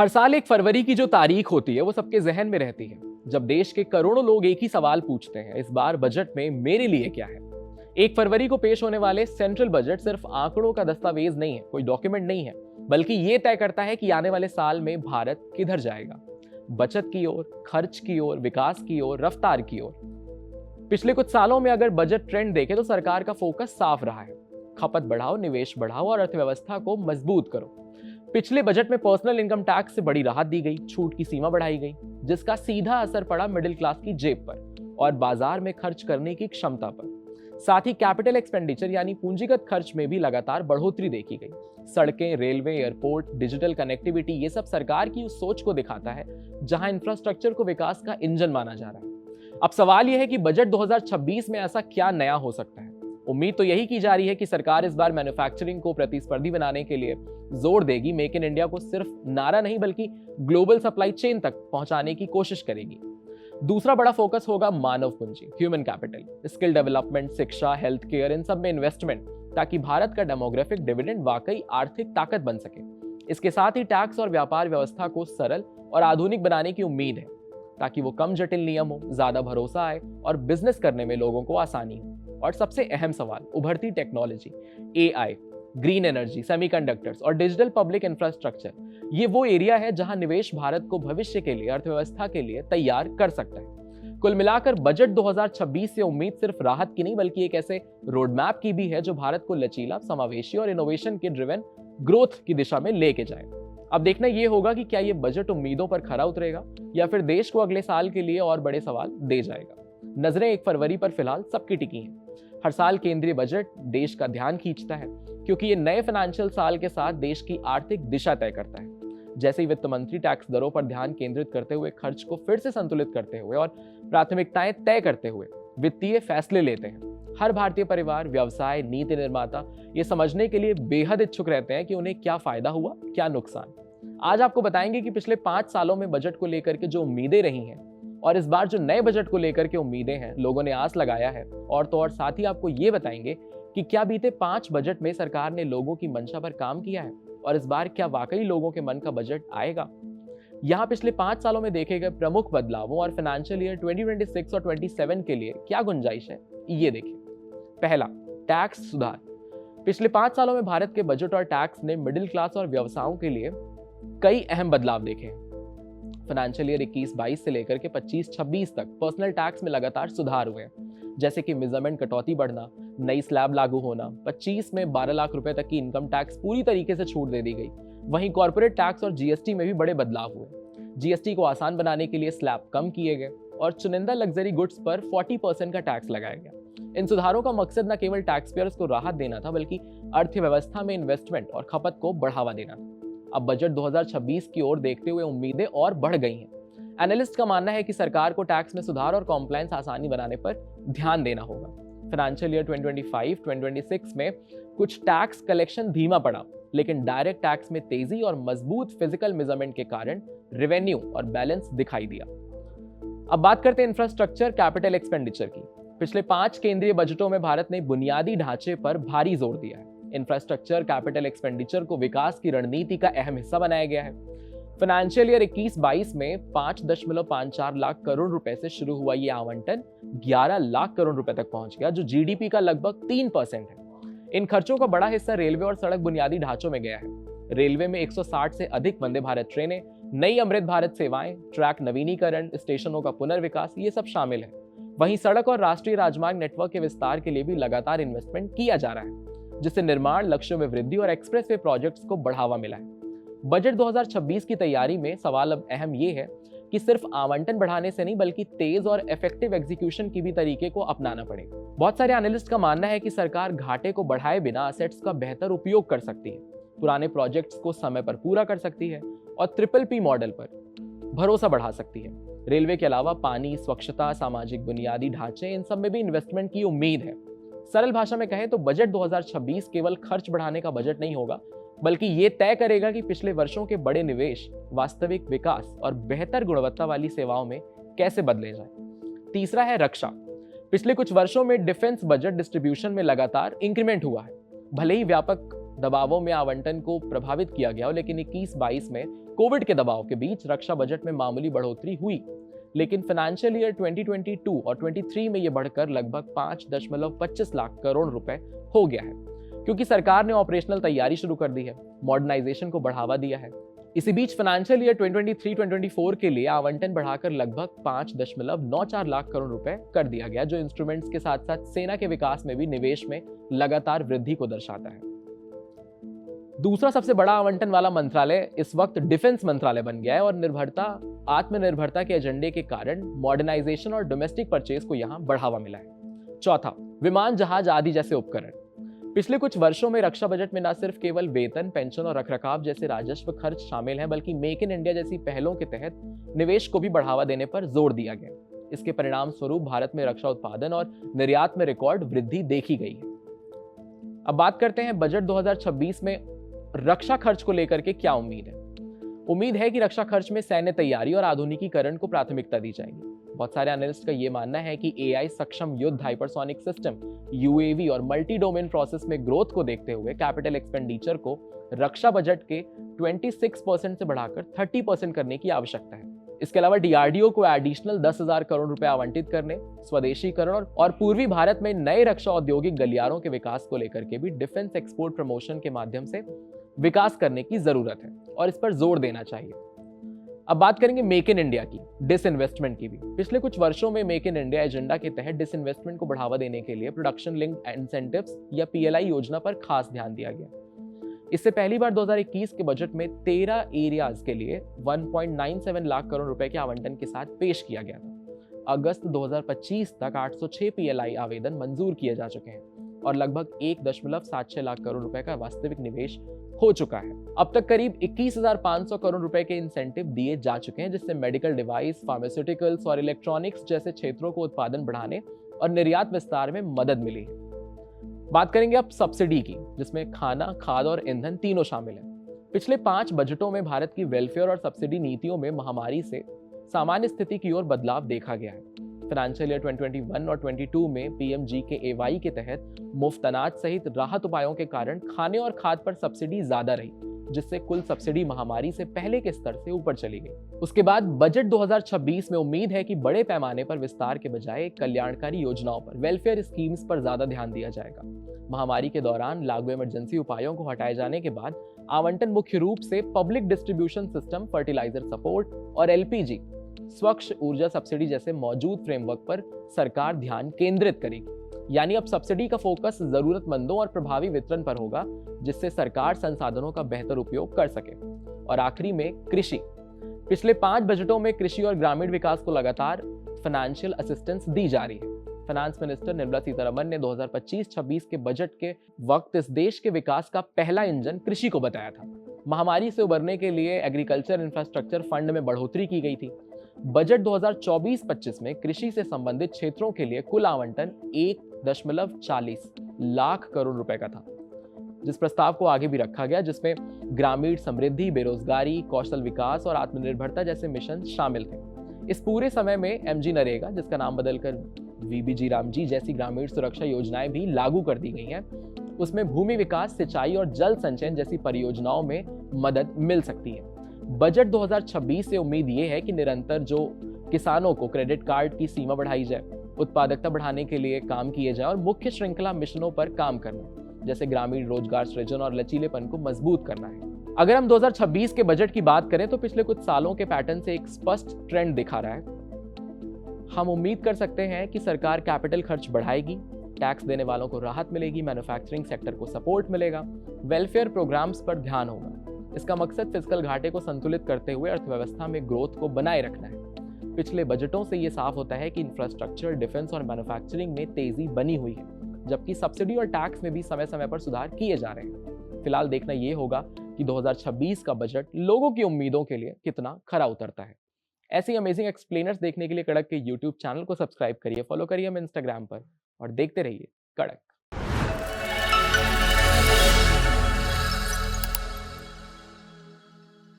हर साल 1 फरवरी की जो तारीख होती है वो सबके जहन में रहती है, जब देश के करोड़ों लोग एक ही सवाल पूछते हैं, इस बार बजट में मेरे लिए क्या है। 1 फरवरी को पेश होने वाले सेंट्रल बजट सिर्फ आंकड़ों का दस्तावेज नहीं है, कोई डॉक्यूमेंट नहीं है, बल्कि ये तय करता है कि आने वाले साल में भारत किधर जाएगा, बचत की ओर, खर्च की ओर, विकास की ओर, रफ्तार की ओर। पिछले कुछ सालों में अगर बजट ट्रेंड देखें तो सरकार का फोकस साफ रहा है, खपत बढ़ाओ, निवेश बढ़ाओ और अर्थव्यवस्था को मजबूत करो। पिछले बजट में पर्सनल इनकम टैक्स से बड़ी राहत दी गई, छूट की सीमा बढ़ाई गई, जिसका सीधा असर पड़ा मिडिल क्लास की जेब पर और बाजार में खर्च करने की क्षमता पर। साथ ही कैपिटल एक्सपेंडिचर यानी पूंजीगत खर्च में भी लगातार बढ़ोतरी देखी गई। सड़कें, रेलवे, एयरपोर्ट, डिजिटल कनेक्टिविटी, ये सब सरकार की उस सोच को दिखाता है जहां इंफ्रास्ट्रक्चर को विकास का इंजन माना जा रहा है। अब सवाल यह है कि बजट 2026 में ऐसा क्या नया हो सकता है। उम्मीद तो यही की जा रही है कि सरकार इस बार मैन्युफैक्चरिंग को प्रतिस्पर्धी बनाने के लिए जोर देगी, मेक इन इंडिया को सिर्फ नारा नहीं बल्कि ग्लोबल सप्लाई चेन तक पहुंचाने की कोशिश करेगी। दूसरा बड़ा फोकस होगा मानव पूंजी, ह्यूमन कैपिटल, स्किल डेवलपमेंट, शिक्षा, हेल्थ केयर, इन सब में इन्वेस्टमेंट, ताकि भारत का डेमोग्राफिक डिविडेंड वाकई आर्थिक ताकत बन सके। इसके साथ ही टैक्स और व्यापार व्यवस्था को सरल और आधुनिक बनाने की उम्मीद है, ताकि वो कम जटिल नियम हो, ज्यादा भरोसा आए और बिजनेस करने में लोगों को आसानी हो। और सबसे अहम सवाल, उभरती technology, AI, green energy, semiconductors और डिजिटल पब्लिक इंफ्रास्ट्रक्चर, ये वो एरिया है जहां निवेश भारत को भविष्य के लिए, अर्थव्यवस्था के लिए तैयार कर सकता है। कुल मिलाकर बजट 2026 से उम्मीद सिर्फ राहत की नहीं बल्कि एक ऐसे रोड मैप की भी है जो भारत को लचीला, समावेशी और इनोवेशन के ड्रिवन ग्रोथ की दिशा में लेके जाए। अब देखना यह होगा कि क्या ये बजट उम्मीदों पर खरा उतरेगा या फिर देश को अगले साल के लिए और बड़े सवाल दे जाएगा। नजरें 1 फरवरी पर फिलहाल सबकी टिकी हैं। हर साल केंद्रीय बजट देश का ध्यान खींचता है, क्योंकि ये नए फाइनेंशियल साल के साथ देश की आर्थिक दिशा तय करता है। जैसे ही वित्त मंत्री टैक्स दरों पर ध्यान केंद्रित करते हुए, खर्च को फिर से संतुलित करते हुए और प्राथमिकताएं तय करते हुए वित्तीय फैसले लेते हैं, हर भारतीय परिवार, व्यवसाय, नीति निर्माता ये समझने के लिए बेहद इच्छुक रहते हैं कि उन्हें क्या फायदा हुआ, क्या नुकसान। आज आपको बताएंगे कि पिछले 5 सालों में बजट को लेकर के जो उम्मीदें रही हैं और इस बार जो नए बजट को लेकर के उम्मीदें हैं, लोगों ने आस लगाया है, और तो और साथ ही आपको ये बताएंगे कि क्या बीते 5 बजट में सरकार ने लोगों की मंशा पर काम किया है और इस बार क्या वाकई लोगों के मन का बजट आएगा। यहाँ पिछले 5 सालों में देखे गए प्रमुख बदलावों और फाइनेंशियल ईयर 2026 और 27 के लिए क्या गुंजाइश है, ये देखिए। पहला, टैक्स सुधार। पिछले 5 सालों में भारत के बजट और टैक्स ने मिडिल क्लास और व्यवसायों के लिए कई अहम बदलाव देखे हैं। फाइनेंशियल ईयर 21-22 से लेकर के 25-26 तक पर्सनल टैक्स में लगातार सुधार हुए, जैसे कि मेजरमेंट कटौती बढ़ना, नई स्लैब लागू होना, 25 में 12 लाख रुपए तक की इनकम टैक्स पूरी तरीके से छूट दे दी गई। वहीं कॉर्पोरेट टैक्स और जीएसटी में भी बड़े बदलाव हुए। जीएसटी को आसान बनाने के लिए स्लैब कम किए गए और चुनिंदा लग्जरी गुड्स पर 40% का टैक्स लगाया गया। इन सुधारों का मकसद न केवल टैक्स पेयर्स को राहत देना था, बल्कि अर्थव्यवस्था में इन्वेस्टमेंट और खपत को बढ़ावा देना था। अब बजट 2026 की ओर देखते हुए उम्मीदें और बढ़ गई हैं। एनालिस्ट का मानना है कि सरकार को टैक्स में सुधार और कॉम्प्लायंस आसानी बनाने पर ध्यान देना होगा। फाइनेंशियल ईयर 2025-26 में कुछ टैक्स कलेक्शन धीमा पड़ा, लेकिन डायरेक्ट टैक्स में तेजी और मजबूत फिजिकल मेजरमेंट के कारण रेवेन्यू और बैलेंस दिखाई दिया। अब बात करते हैं इंफ्रास्ट्रक्चर, कैपिटल एक्सपेंडिचर की। पिछले 5 केंद्रीय बजटों में भारत ने बुनियादी ढांचे पर भारी जोर दिया है। इंफ्रास्ट्रक्चर कैपिटल एक्सपेंडिचर को विकास की रणनीति का अहम हिस्सा बनाया गया है। फाइनेंशियल ईयर 21-22 में 5.54 लाख करोड़ रुपए से शुरू हुआ ये आवंटन 11 लाख करोड़ रुपए तक पहुंच गया, जो जीडीपी का लगभग 3% है। इन खर्चों का बड़ा हिस्सा रेलवे और सड़क बुनियादी ढांचों में गया है। रेलवे में 160 से अधिक वंदे भारत ट्रेनें, नई अमृत भारत सेवाएं, ट्रैक नवीनीकरण, स्टेशनों का पुनर्विकास, ये सब शामिल है। वहीं सड़क और राष्ट्रीय राजमार्ग नेटवर्क के विस्तार के लिए भी लगातार इन्वेस्टमेंट किया जा रहा है, जिससे निर्माण लक्ष्यों में वृद्धि और एक्सप्रेसवे प्रोजेक्ट्स को बढ़ावा मिला है। बजट 2026 की तैयारी में सवाल अब अहम ये है कि सिर्फ आवंटन बढ़ाने से नहीं बल्कि तेज और इफेक्टिव एग्जीक्यूशन की भी तरीके को अपनाना पड़ेगा। बहुत सारे एनालिस्ट का मानना है कि सरकार घाटे को बढ़ाए बिना असेट्स का बेहतर उपयोग कर सकती है, पुराने प्रोजेक्ट्स को समय पर पूरा कर सकती है और PPP मॉडल पर भरोसा बढ़ा सकती है। रेलवे के अलावा पानी, स्वच्छता, सामाजिक बुनियादी ढांचे, इन सब में भी इन्वेस्टमेंट की उम्मीद है। सरल भाषा में कहें तो बजट 2026 केवल खर्च बढ़ाने का बजट नहीं होगा, बल्कि ये तय करेगा कि पिछले वर्षों के बड़े निवेश वास्तविक विकास और बेहतर गुणवत्ता वाली सेवाओं में कैसे बदले जाए। तीसरा है रक्षा। पिछले कुछ वर्षों में डिफेंस बजट डिस्ट्रीब्यूशन में लगातार इंक्रीमेंट हुआ है। भले ही व्यापक दबावों में आवंटन को प्रभावित किया गया हो, लेकिन 21-22 में कोविड के दबाव के बीच रक्षा बजट में मामूली बढ़ोतरी हुई। लेकिन फाइनेंशियल ईयर 2022 और 23 में यह बढ़कर लगभग 5.25 लाख करोड़ रुपए हो गया है, क्योंकि सरकार ने ऑपरेशनल तैयारी शुरू कर दी है, मॉडर्नाइजेशन को बढ़ावा दिया है। इसी बीच फाइनेंशियल ईयर 2023-2024 के लिए आवंटन बढ़ाकर लगभग 5.94 लाख करोड़ रुपए कर दिया गया, जो इंस्ट्रूमेंट्स के साथ साथ सेना के विकास में भी निवेश में लगातार वृद्धि को दर्शाता है। दूसरा सबसे बड़ा आवंटन वाला मंत्रालय इस वक्त डिफेंस मंत्रालय बन गया है और आत्मनिर्भरता के एजेंडे के कारण मॉडर्नाइजेशन और डोमेस्टिक परचेज को यहां बढ़ावा मिला है। चौथा, विमान, जहाज आदि जैसे उपकरण। पिछले कुछ वर्षों में रक्षा बजट में न सिर्फ केवल वेतन, पेंशन और रखरखाव जैसे राजस्व खर्च शामिल हैं, बल्कि मेक इन इंडिया जैसी पहलों के तहत निवेश को भी बढ़ावा देने पर जोर दिया गया। इसके परिणाम स्वरूप भारत में रक्षा उत्पादन और निर्यात में रिकॉर्ड वृद्धि देखी गई है। अब बात करते हैं बजट 2026 में रक्षा खर्च को लेकर के क्या उम्मीद है। उम्मीद है कि रक्षा खर्च में सैन्य तैयारी और आधुनिकीकरण को प्राथमिकता दी जाएगी। बहुत सारे एनालिस्ट का यह मानना है कि एआई सक्षम युद्ध, हाइपरसोनिक सिस्टम, यूएवी और मल्टी डोमेन प्रोसेस में ग्रोथ को देखते हुए कैपिटल एक्सपेंडिचर को रक्षा बजट के 26% से बढ़ाकर 30% करने की आवश्यकता है। इसके अलावा डीआरडीओ को एडिशनल 10,000 करोड़ रुपए आवंटित करने, स्वदेशीकरण और पूर्वी भारत में नए रक्षा औद्योगिक गलियारों के विकास को लेकर के भी डिफेंस एक्सपोर्ट प्रमोशन के माध्यम से विकास करने की जरूरत है और इस पर जोर देना चाहिए। अब बात करेंगे मेक इन इंडिया की, डिसइन्वेस्टमेंट की भी। पिछले कुछ वर्षों में मेक इन इंडिया एजेंडा के तहत डिसइन्वेस्टमेंट को बढ़ावा देने के लिए प्रोडक्शन लिंक्ड इंसेंटिव्स या पीएलआई योजना पर खास ध्यान दिया गया। इससे पहली बार 2021 के बजट में 13 एरियाज के लिए 1.97 लाख करोड़ रुपए के आवंटन के साथ पेश किया गया था। अगस्त 2025 तक 806 पीएलआई आवेदन मंजूर किए जा चुके हैं और लगभग 1.76 लाख करोड़ रुपए का वास्तविक निवेश हो चुका है। अब तक करीब 21,500 करोड़ रुपए के इंसेंटिव दिए जा चुके हैं, जिससे मेडिकल डिवाइस, फार्मास्यूटिकल्स और इलेक्ट्रॉनिक्स जैसे क्षेत्रों को उत्पादन बढ़ाने और निर्यात विस्तार में मदद मिली है। बात करेंगे अब सब्सिडी की, जिसमें खाना, खाद और ईंधन तीनों शामिल हैं। पिछले 5 बजटों में भारत की वेलफेयर और सब्सिडी नीतियों में महामारी से सामान्य स्थिति की ओर बदलाव देखा गया है। फाइनेंशियल ईयर 2021 और 22 में पीएमजीकेएवाई के तहत मुफ्त अनाज सहित राहत उपायों के कारण खाने और खाद पर सब्सिडी ज्यादा रही, जिससे कुल सब्सिडी महामारी से पहले के स्तर से ऊपर चली गई। उसके बाद बजट 2026 में उम्मीद है कि बड़े पैमाने पर विस्तार के बजाय कल्याणकारी योजनाओं पर, वेलफेयर स्कीम्स पर ज्यादा ध्यान दिया जाएगा। महामारी के दौरान लागू इमरजेंसी उपायों को हटाए जाने के बाद आवंटन मुख्य रूप से public distribution system, fertiliser support और एलपीजी, स्वच्छ ऊर्जा सब्सिडी जैसे मौजूद फ्रेमवर्क पर सरकार ध्यान केंद्रित करेगी। यानी अब सब्सिडी का फोकस जरूरतमंदों और प्रभावी वितरण पर होगा, जिससे सरकार संसाधनों का बेहतर उपयोग कर सके। और आखिरी में कृषि। पिछले 5 बजटों में कृषि और ग्रामीण विकास को लगातार फाइनेंशियल असिस्टेंस दी जा रही है। फाइनेंस मिनिस्टर निर्मला सीतारमण ने 2025-26 के बजट के वक्त इस देश के विकास का पहला इंजन कृषि को बताया था। महामारी से उबरने के लिए एग्रीकल्चर इंफ्रास्ट्रक्चर फंड में बढ़ोतरी की गई थी। बजट 2024-25 में कृषि से संबंधित क्षेत्रों के लिए कुल आवंटन 1.40 लाख करोड़ रुपए का था, जिस प्रस्ताव को आगे भी रखा गया, जिसमें ग्रामीण समृद्धि, बेरोजगारी, कौशल विकास और आत्मनिर्भरता जैसे मिशन शामिल थे। इस पूरे समय में एमजी नरेगा, जिसका नाम बदलकर वीबीजी रामजी जैसी ग्रामीण सुरक्षा योजनाएं भी लागू कर दी गई हैं। उसमें भूमि विकास, सिंचाई और जल संचयन जैसी परियोजनाओं में मदद मिल सकती है। बजट 2026 से उम्मीद ये है कि निरंतर जो किसानों को क्रेडिट कार्ड की सीमा बढ़ाई जाए, उत्पादकता बढ़ाने के लिए काम किए जाए और मुख्य श्रृंखला मिशनों पर काम करना, जैसे ग्रामीण रोजगार सृजन और लचीलेपन को मजबूत करना है। अगर हम 2026 के बजट की बात करें तो पिछले कुछ सालों के पैटर्न से एक स्पष्ट ट्रेंड दिखा रहा है। हम उम्मीद कर सकते हैं कि सरकार कैपिटल खर्च बढ़ाएगी, टैक्स देने वालों को राहत मिलेगी, मैन्युफैक्चरिंग सेक्टर को सपोर्ट मिलेगा, वेलफेयर प्रोग्राम्स पर ध्यान होगा। इसका मकसद फिस्कल घाटे को संतुलित करते हुए अर्थव्यवस्था में ग्रोथ को बनाए रखना है। पिछले बजटों से ये साफ होता है कि इंफ्रास्ट्रक्चर, डिफेंस और मैन्युफैक्चरिंग में तेजी बनी हुई है, जबकि सब्सिडी और टैक्स में भी समय समय पर सुधार किए जा रहे हैं। फिलहाल देखना ये होगा कि 2026 का बजट लोगों की उम्मीदों के लिए कितना खरा उतरता है। ऐसी अमेजिंग एक्सप्लेनर्स देखने के लिए कड़क के YouTube चैनल को सब्सक्राइब करिए, फॉलो करिए हमें इंस्टाग्राम पर और देखते रहिए कड़क।